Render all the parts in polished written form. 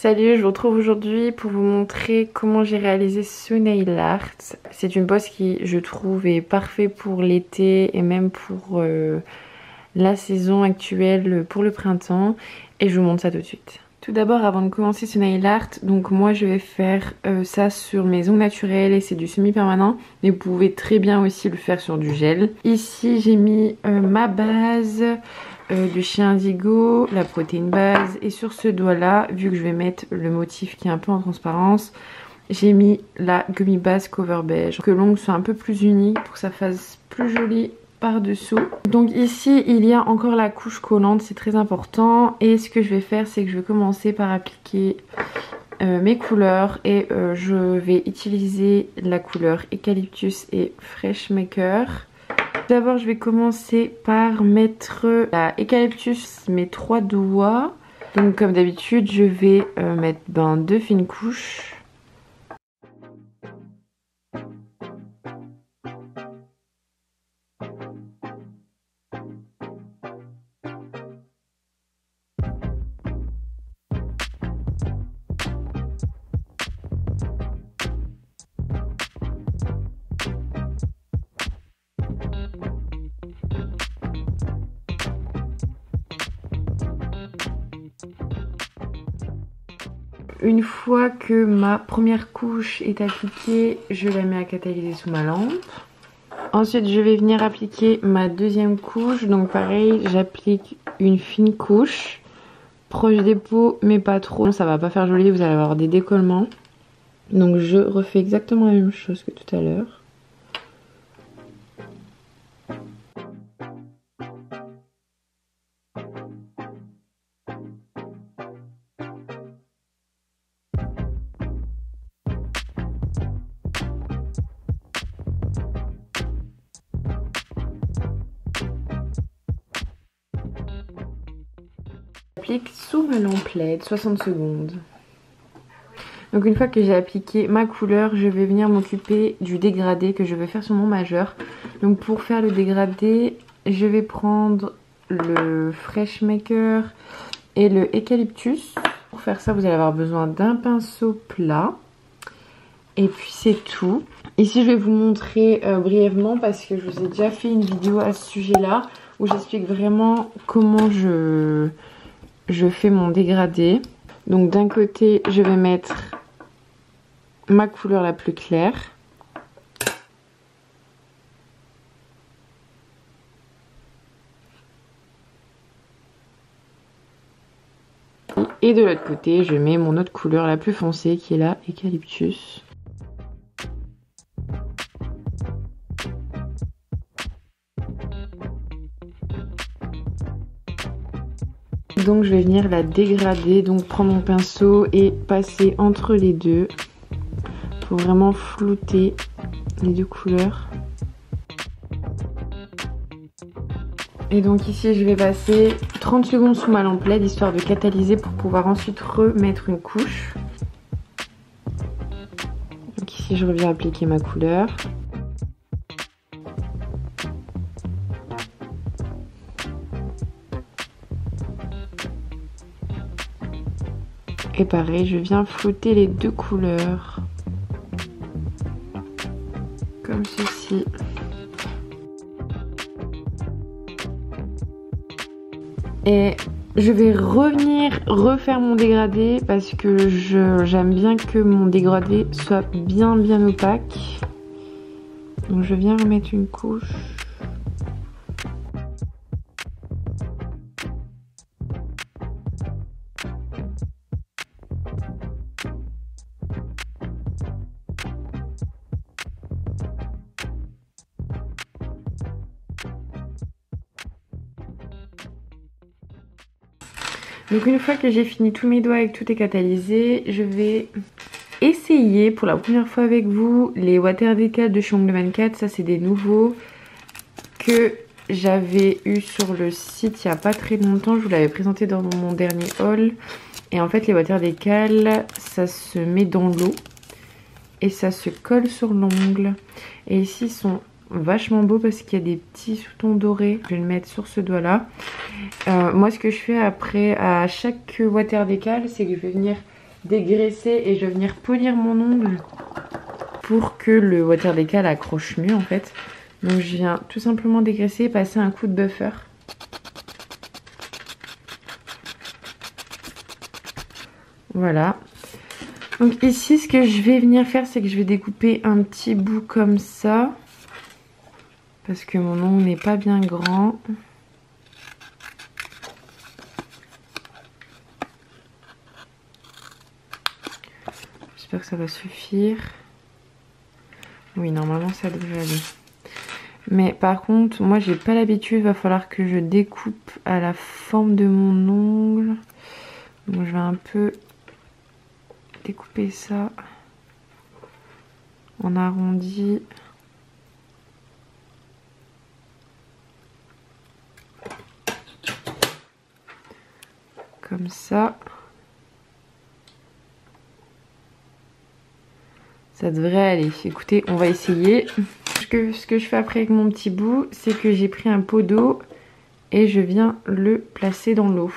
Salut, je vous retrouve aujourd'hui pour vous montrer comment j'ai réalisé ce nail art. C'est une pose qui, je trouve, est parfait pour l'été et même pour la saison actuelle, pour le printemps. Et je vous montre ça tout de suite. Tout d'abord, avant de commencer ce nail art, donc moi je vais faire ça sur mes ongles naturels et c'est du semi-permanent. Mais vous pouvez très bien aussi le faire sur du gel. Ici, j'ai mis ma base. Du chien indigo, la protéine base, et sur ce doigt là, vu que je vais mettre le motif qui est un peu en transparence, j'ai mis la gummy base cover beige, pour que l'ongle soit un peu plus uni, pour que ça fasse plus joli par dessous. Donc ici il y a encore la couche collante, c'est très important, et ce que je vais faire c'est que je vais commencer par appliquer mes couleurs et je vais utiliser la couleur Eucalyptus et Fresh Maker. D'abord je vais commencer par mettre la Eucalyptus, mes 3 doigts. Donc comme d'habitude je vais mettre 2 fines couches. Une fois que ma première couche est appliquée, je la mets à catalyser sous ma lampe. Ensuite, je vais venir appliquer ma deuxième couche. Donc pareil, j'applique une fine couche, proche des peaux, mais pas trop. Ça va pas faire joli, vous allez avoir des décollements. Donc je refais exactement la même chose que tout à l'heure. J'applique sous ma lampe LED 60 secondes. Donc une fois que j'ai appliqué ma couleur, je vais venir m'occuper du dégradé que je vais faire sur mon majeur. Donc pour faire le dégradé, je vais prendre le Fresh Maker et le Eucalyptus. Pour faire ça, vous allez avoir besoin d'un pinceau plat. Et puis c'est tout. Ici je vais vous montrer brièvement parce que je vous ai déjà fait une vidéo à ce sujet-là où j'explique vraiment comment je fais mon dégradé. Donc d'un côté je vais mettre ma couleur la plus claire. Et de l'autre côté je mets mon autre couleur la plus foncée qui est la Eucalyptus. Donc je vais venir la dégrader, donc prendre mon pinceau et passer entre les deux pour vraiment flouter les deux couleurs. Et donc ici je vais passer 30 secondes sous ma lampe LED histoire de catalyser pour pouvoir ensuite remettre une couche. Donc ici je reviens appliquer ma couleur. Et pareil, je viens flouter les deux couleurs. Comme ceci. Et je vais revenir refaire mon dégradé parce que j'aime bien que mon dégradé soit bien opaque. Donc je viens remettre une couche. Donc une fois que j'ai fini tous mes doigts et que tout est catalysé, je vais essayer pour la première fois avec vous les Water Decal de chez Ongle 24. Ça c'est des nouveaux que j'avais eu sur le site il n'y a pas très longtemps. Je vous l'avais présenté dans mon dernier haul. Et en fait les Water Decal, ça se met dans l'eau et ça se colle sur l'ongle. Et ici ils sont vachement beau parce qu'il y a des petits sous-tons dorés. Je vais le mettre sur ce doigt là. Moi ce que je fais après à chaque water décal, c'est que je vais venir dégraisser et je vais venir polir mon ongle pour que le water décal accroche mieux en fait. Donc je viens tout simplement dégraisser et passer un coup de buffer. Voilà. Donc ici ce que je vais venir faire, c'est que je vais découper un petit bout comme ça. Parce que mon ongle n'est pas bien grand. J'espère que ça va suffire. Oui, normalement ça devrait aller. Mais par contre, moi j'ai pas l'habitude, il va falloir que je découpe à la forme de mon ongle. Donc je vais un peu découper ça en arrondi. Comme ça. Ça devrait aller. Écoutez, on va essayer. Ce que je fais après avec mon petit bout, c'est que j'ai pris un pot d'eau et je viens le placer dans l'eau.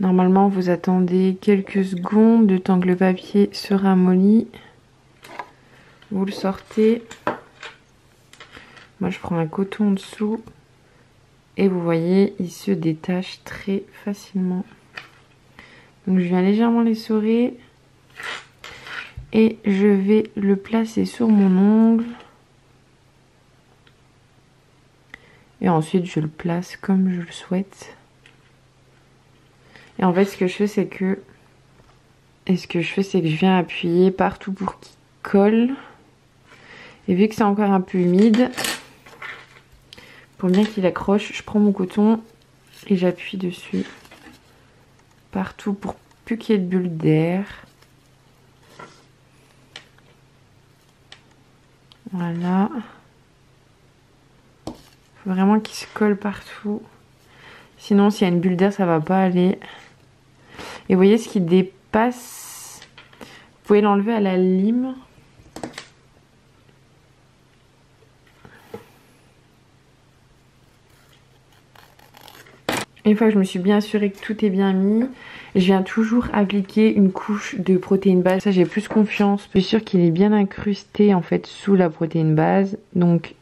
Normalement, vous attendez quelques secondes, le temps que le papier se ramollit. Vous le sortez. Moi, je prends un coton en dessous. Et vous voyez, il se détache très facilement. Donc, je viens légèrement l'essorer. Et je vais le placer sur mon ongle. Et ensuite, je le place comme je le souhaite. Et en fait, ce que je fais, c'est que... je viens appuyer partout pour qu'il colle. Et vu que c'est encore un peu humide, pour bien qu'il accroche, je prends mon coton et j'appuie dessus. Partout pour plus qu'il y ait de bulles d'air. Voilà. Faut vraiment qu'il se colle partout. Sinon, s'il y a une bulle d'air, ça va pas aller. Et vous voyez ce qui dépasse, vous pouvez l'enlever à la lime. Une fois que je me suis bien assurée que tout est bien mis, je viens toujours appliquer une couche de protéine base. Ça, j'ai plus confiance. Je suis sûre qu'il est bien incrusté en fait sous la protéine base. Donc,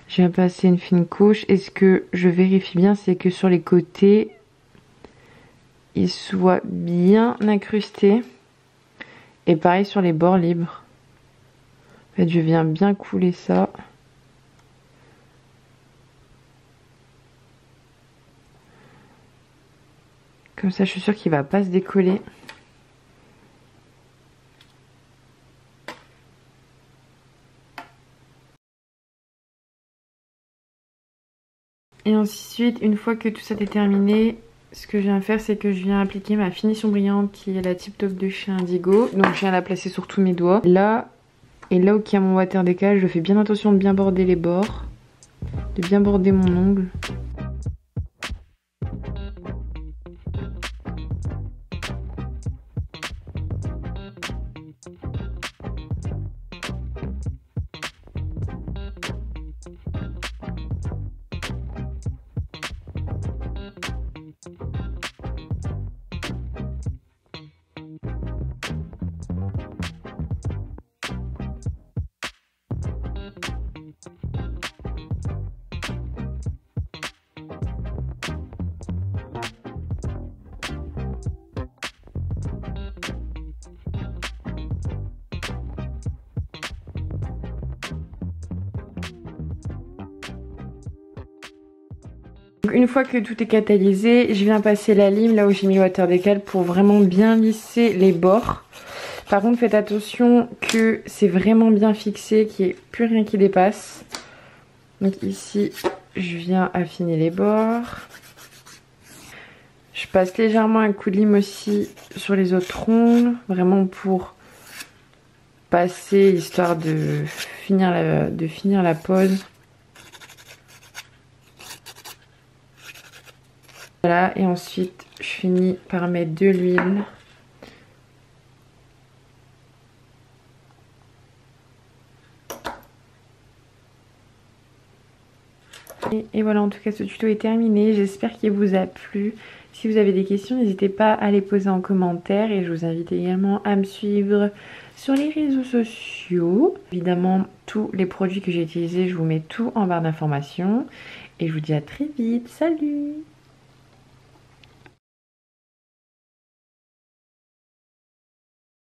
je viens passer une fine couche. Et ce que je vérifie bien, c'est que sur les côtés, il soit bien incrusté. Et pareil sur les bords libres. En fait, je viens bien couler ça. Comme ça, je suis sûre qu'il va pas se décoller. Et ensuite, une fois que tout ça est terminé, ce que je viens faire, c'est que je viens appliquer ma finition brillante qui est la Tip Top de chez Indigo. Donc je viens la placer sur tous mes doigts. Là, et là où il y a mon water décal, je fais bien attention de bien border les bords. De bien border mon ongle. Donc une fois que tout est catalysé, je viens passer la lime là où j'ai mis le water décal pour vraiment bien lisser les bords. Par contre, faites attention que c'est vraiment bien fixé, qu'il n'y ait plus rien qui dépasse. Donc ici, je viens affiner les bords. Je passe légèrement un coup de lime aussi sur les autres ongles, vraiment pour passer, histoire de finir la pose. Voilà, et ensuite je finis par mettre de l'huile. Et voilà, en tout cas ce tuto est terminé, j'espère qu'il vous a plu. Si vous avez des questions, n'hésitez pas à les poser en commentaire et je vous invite également à me suivre sur les réseaux sociaux. Évidemment, tous les produits que j'ai utilisés, je vous mets tout en barre d'informations et je vous dis à très vite. Salut!